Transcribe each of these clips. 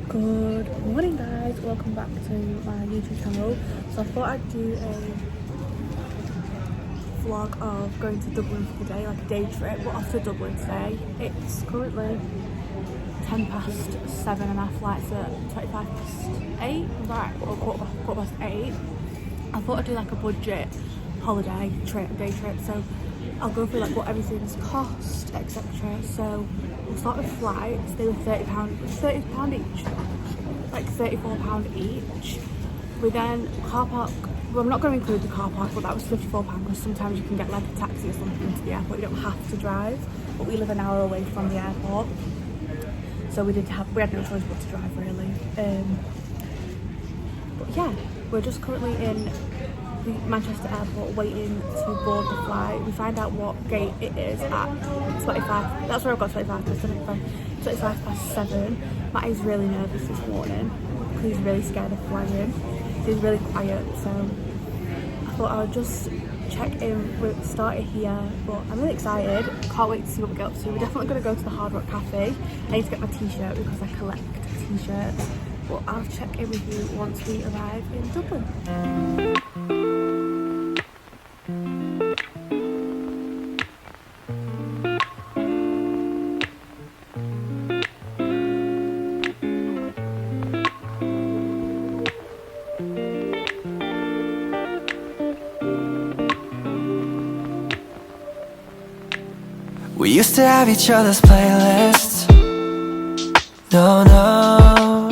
Good morning guys, welcome back to my YouTube channel. So I thought I'd do a vlog of going to Dublin for the day, like a day trip. We're off to Dublin today. It's currently 7:10 and our flight's at 8:25, right, or quarter past 8. I thought I'd do like a budget holiday trip, day trip, so I'll go through like what everything's cost, etc. So we'll start with flights. They were £30 each, like £34 each. We then car park. Well, I'm not going to include the car park, but that was £54 because sometimes you can get like a taxi or something to the airport. You don't have to drive, but we live an hour away from the airport, so we had no choice but to drive really. But yeah, we're just currently in the Manchester airport waiting to board the flight. We find out what gate it is at 25. That's where I've got 25 past 7. Matty's really nervous this morning because he's really scared of flying. He's really quiet, so I thought I would just check in. We started here, but I'm really excited. Can't wait to see what we get up to. We're definitely going to go to the Hard Rock Cafe. I need to get my t-shirt because I collect t-shirts. But I'll check in with you once we arrive in Dublin. We used to have each other's playlists. No, no.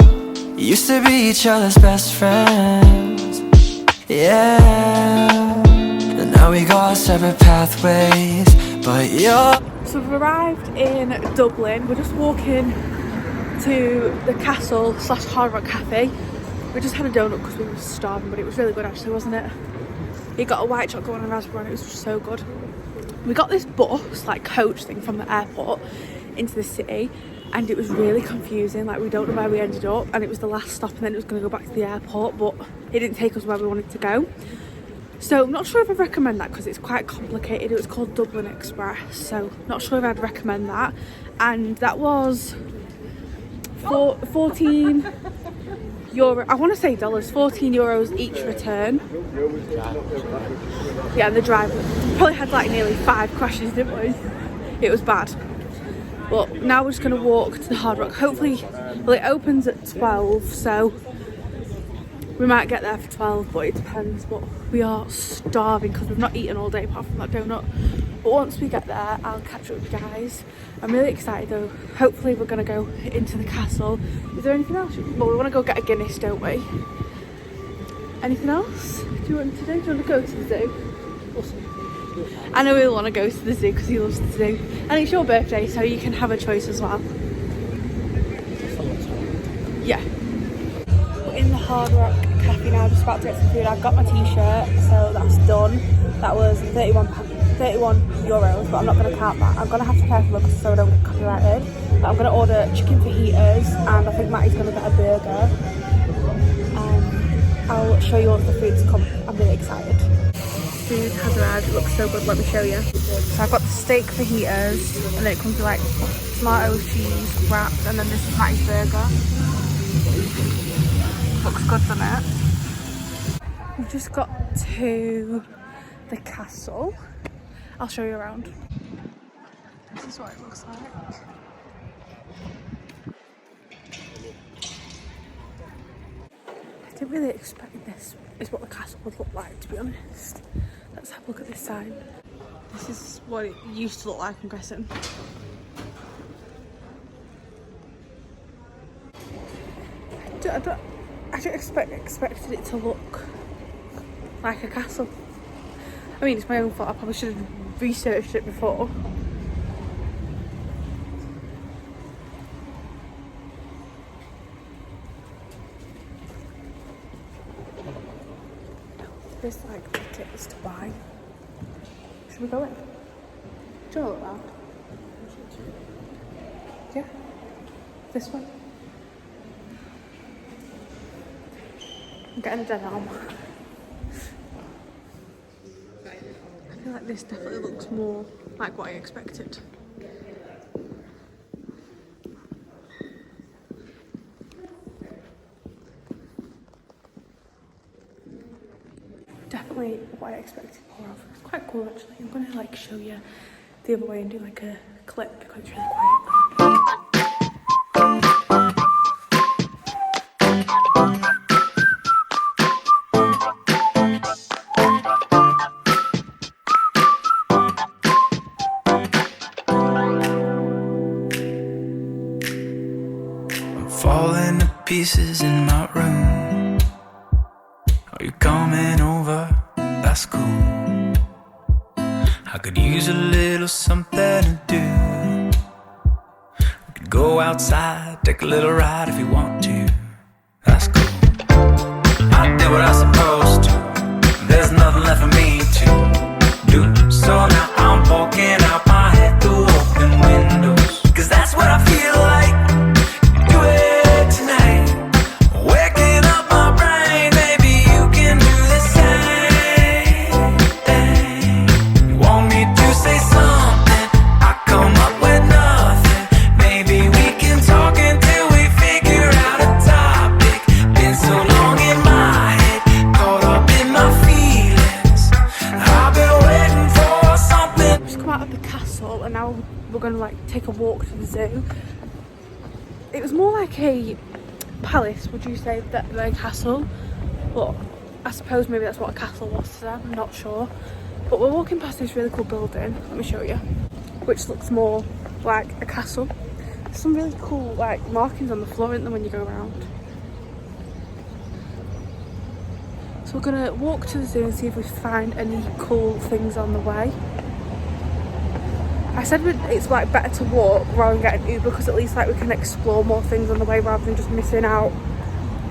Used to be each other's best friends. Yeah. And now we go our separate pathways. But you're... So we've arrived in Dublin. We're just walking to the castle / Hard Rock Cafe. We just had a donut because we were starving, but it was really good actually, wasn't it? You got a white chocolate one and raspberry and it was just so good. We got this bus, like coach thing from the airport into the city, and it was really confusing. Like, we don't know where we ended up, and it was the last stop and then it was going to go back to the airport, but it didn't take us where we wanted to go. So I'm not sure if I recommend that because it's quite complicated. It was called Dublin Express, so not sure if I'd recommend that. And that was €14, I want to say dollars, €14 each return. Yeah, and the driver probably had like nearly 5 crashes, didn't we? It was bad. But now we're just going to walk to the Hard Rock. Hopefully, well, it opens at 12, so we might get there for 12, but it depends. But we are starving because we've not eaten all day apart from that donut. But once we get there, I'll catch up with you guys. I'm really excited though. Hopefully we're going to go into the castle. Is there anything else? Well, we want to go get a Guinness, don't we? Anything else? Do you want to do? Do you want to go to the zoo? Awesome. I know he'll want to go to the zoo because he loves the zoo. And it's your birthday, so you can have a choice as well. Yeah. We're in the Hard Rock Cafe now, just about to get some food. I've got my t-shirt, so that's done. That was €31, but I'm not going to count that. I'm going to have to be careful so I don't get copyrighted. But I'm going to order chicken fajitas, and I think Matty's going to get a burger. I'll show you all the food to come. I'm really excited. Food has arrived. It looks so good. Let me show you. So I've got the steak fajitas, and then it comes with like tomato, cheese, wrapped, and then this is Matty's burger. Looks good, doesn't it? We've just got to the castle. I'll show you around. This is what it looks like. I didn't really expect this is what the castle would look like, to be honest. Let's have a look at this sign. This is what it used to look like, I'm guessing. I don't expected it to look like a castle. I mean, it's my own fault. I probably should have researched it before. There's like tickets to buy. Should we go in? Do you know that? Yeah. This one. I'm getting a dead arm. I feel like this definitely looks more like what I expected. definitely what I expected more of. It's quite cool actually. I'm gonna like show you the other way and do like a clip because it's really quiet. Falling to pieces in my room. Are you coming over? That's cool. I could use a little something to do. We could go outside, take a little ride if you want to. That's cool. I did what I was supposed to. There's nothing left for me to do. So now I'm walking out my head through open windows. Cause that's what I feel like. And now we're gonna like take a walk to the zoo. It was more like a palace, would you say, than a castle? But I suppose maybe that's what a castle was to them, I'm not sure. But we're walking past this really cool building, let me show you, which looks more like a castle. There's some really cool like markings on the floor, isn't there, when you go around? So we're gonna walk to the zoo and see if we find any cool things on the way. I said it's like better to walk rather than get an Uber because at least like we can explore more things on the way rather than just missing out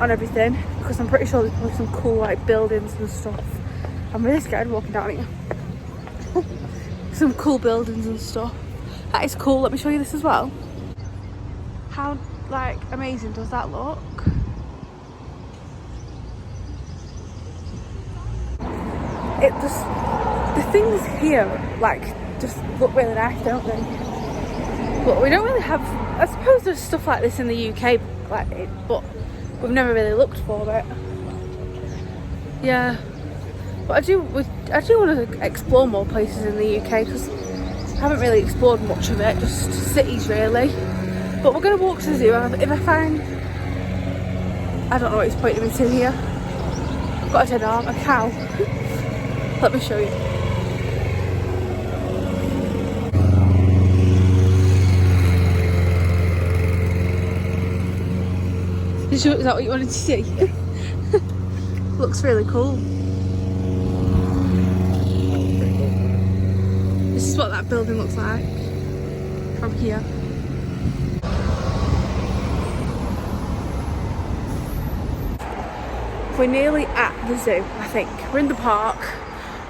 on everything, because I'm pretty sure there's probably some cool like buildings and stuff. I'm really scared walking down here. Some cool buildings and stuff. That is cool. Let me show you this as well. How like amazing does that look? It just, the things here like just look really nice, don't they? But we don't really have, I suppose there's stuff like this in the UK, like it, but we've never really looked for it. Yeah, but I do want to explore more places in the UK because I haven't really explored much of it, just cities really. But we're going to walk to the zoo. If I find, I don't know what he's pointing me to here. I've got a dead arm, a cow. Let me show you. Is that what you wanted to see? Looks really cool. This is what that building looks like from here. We're nearly at the zoo, I think. We're in the park.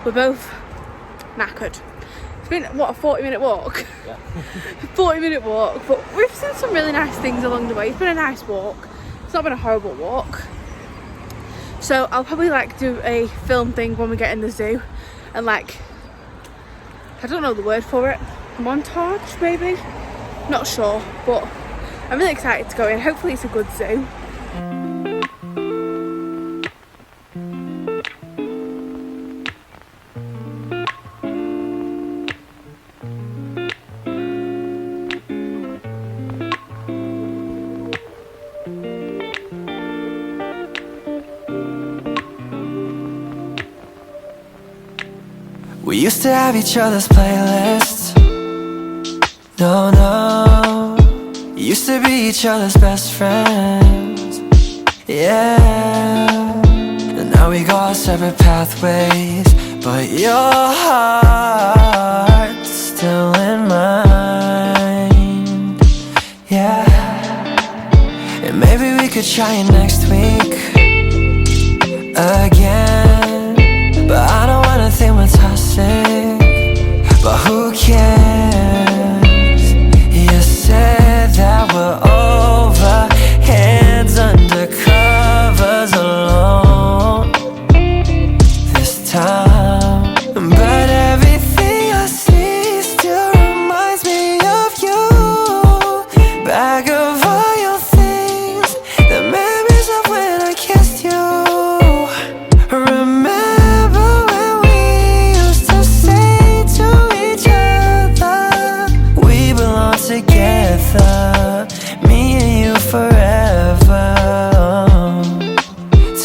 We're both knackered. It's been, what, a 40-minute walk? Yeah. 40-minute walk, but we've seen some really nice things along the way. It's been a nice walk. It's not been a horrible walk. So I'll probably like do a film thing when we get in the zoo and like, I don't know the word for it, montage maybe? Not sure, but I'm really excited to go in. Hopefully it's a good zoo. We used to have each other's playlists. No, no. Used to be each other's best friends. Yeah. And now we go our separate pathways, but your heart's still in mine. Yeah. And maybe we could try it next week again. But I don't wanna think we're toxic, but who cares? You said that we're over, hands under covers alone this time. But everything I see still reminds me of you. Bag of all your things, the memories of when I kissed you. Remember forever.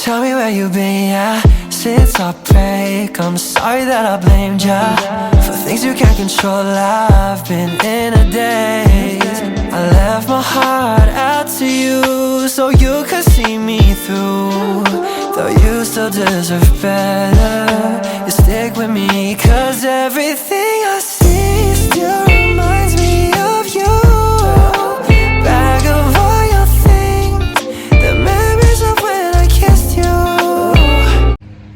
Tell me where you've been, yeah, since our break. I'm sorry that I blamed ya for things you can't control. I've been in a daze. I left my heart out to you so you could see me through. Though you still deserve better, you stick with me, cause everything I see still reminds me of you. Bag of all your things, the memories of when I kissed you.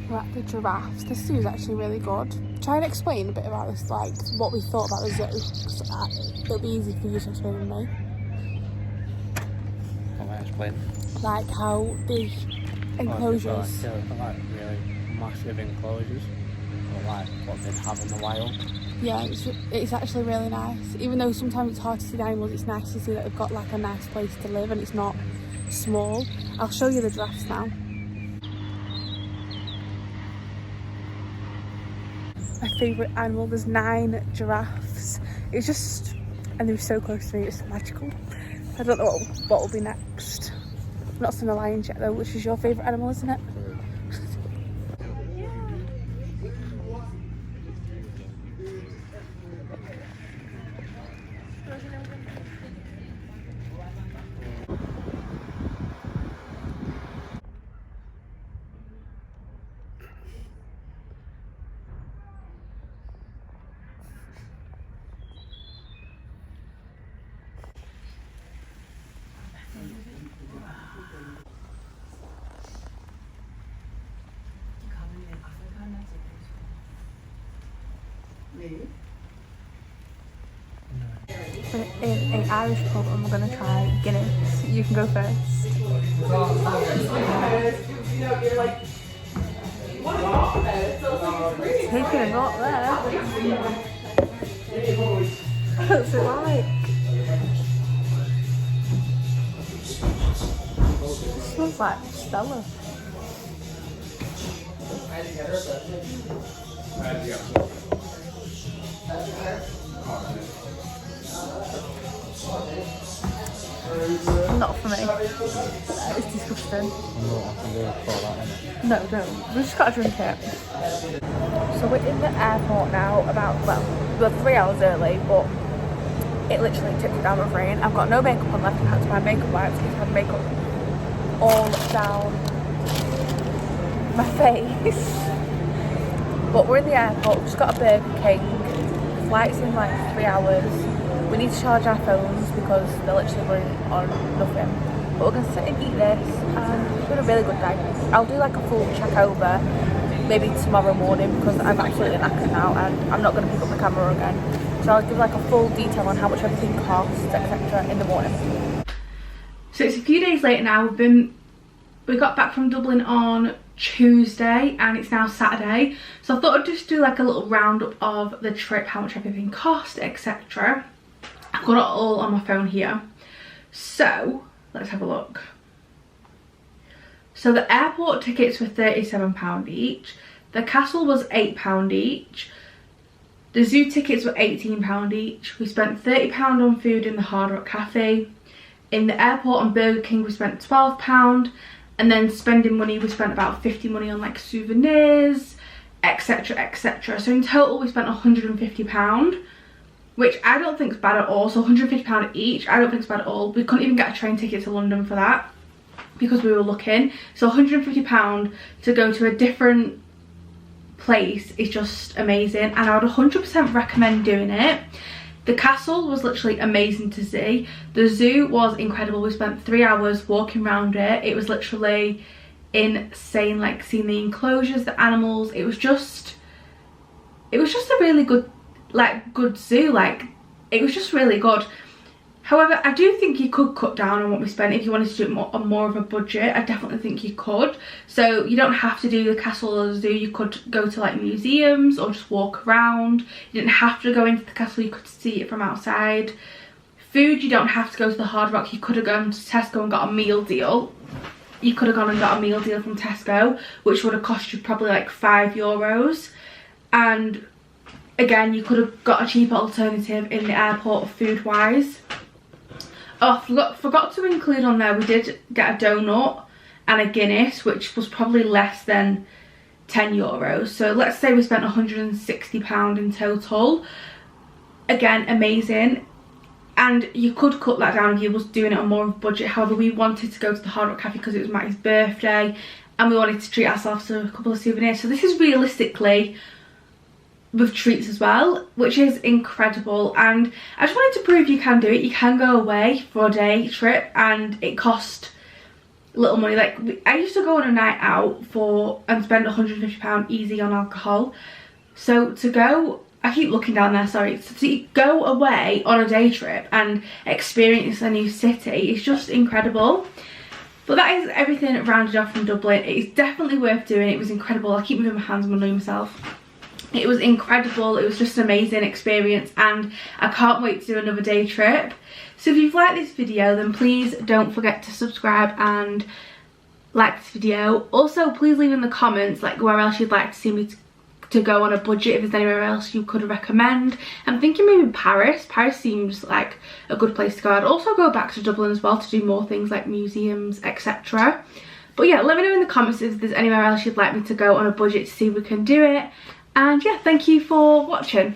We're at the giraffes. This zoo is actually really good. Try and explain a bit about this, like what we thought about the zoo, because it'll be easy for you to explain than me. What am I explaining? Like how the enclosures. Like really massive enclosures, or like what they'd have in the wild. Yeah, it's actually really nice. Even though sometimes it's hard to see the animals, it's nice to see that they've got like a nice place to live and it's not small. I'll show you the giraffes now. My favourite animal, there's 9 giraffes. It's just, and they were so close to me, it's magical. I don't know what will be next. I've not seen a lion yet though, which is your favourite animal, isn't it? We're in an Irish pub and we're going to try Guinness. You can go first. Taking a lot there. What's it like? It smells like Stella. Not for me. It's disgusting. No, don't. We've just got to drink it. So we're in the airport now, we're 3 hours early, but it literally tipped down with rain. I've got no makeup on left, I had to buy makeup wipes because I had makeup all down my face. But we're in the airport, we've just got a Burger King. Flight's in like 3 hours. We need to charge our phones because they're literally running on nothing. But we're going to sit and eat this and it's been a really good day. I'll do like a full check over maybe tomorrow morning because I'm absolutely knackered now and I'm not going to pick up the camera again. So I'll give like a full detail on how much everything costs, etc. in the morning. So it's a few days later now. We got back from Dublin on Tuesday and it's now Saturday. So I thought I'd just do like a little roundup of the trip, how much everything cost, etc. I've got it all on my phone here. So let's have a look. So the airport tickets were £37 each. The castle was £8 each. The zoo tickets were £18 each. We spent £30 on food in the Hard Rock Cafe. In the airport on Burger King we spent £12. And then spending money, we spent about 50 money on like souvenirs, etc, etc. So in total we spent £150, which I don't think is bad at all. So £150 each, I don't think it's bad at all. We couldn't even get a train ticket to London for that because we were looking. So £150 to go to a different place is just amazing and I would 100% recommend doing it. The castle was literally amazing to see. The zoo was incredible. We spent 3 hours walking around it. It was literally insane, like seeing the enclosures, the animals. It was just a really good zoo. Like it was just really good. However, I do think you could cut down on what we spent if you wanted to do it on more of a budget. I definitely think you could. So you don't have to do the castle or the zoo. You could go to like museums or just walk around. You didn't have to go into the castle. You could see it from outside. Food, you don't have to go to the Hard Rock. You could have gone to Tesco and got a meal deal. You could have gone and got a meal deal from Tesco, which would have cost you probably like €5. And again, you could have got a cheaper alternative in the airport food wise. Oh, forgot to include on there, we did get a donut and a Guinness, which was probably less than €10. So let's say we spent £160 in total. Again, amazing. And you could cut that down if you was doing it on more of a budget. However, we wanted to go to the Hard Rock Cafe because it was Mattie's birthday and we wanted to treat ourselves to a couple of souvenirs. So this is realistically with treats as well, which is incredible. And I just wanted to prove you can do it. You can go away for a day trip and it cost little money. Like, I used to go on a night out and spend £150 easy on alcohol. So to go, I keep looking down there, sorry, to go away on a day trip and experience a new city is just incredible. But that is everything rounded off from Dublin. It is definitely worth doing. It was incredible. I keep moving my hands, I'm annoying myself. It was incredible. It was just an amazing experience and I can't wait to do another day trip. So if you've liked this video, then please don't forget to subscribe and like this video. Also, please leave in the comments like where else you'd like to see me to go on a budget, if there's anywhere else you could recommend. I'm thinking maybe Paris. Paris seems like a good place to go. I'd also go back to Dublin as well to do more things like museums, etc. But yeah, let me know in the comments if there's anywhere else you'd like me to go on a budget to see if we can do it. And yeah, thank you for watching.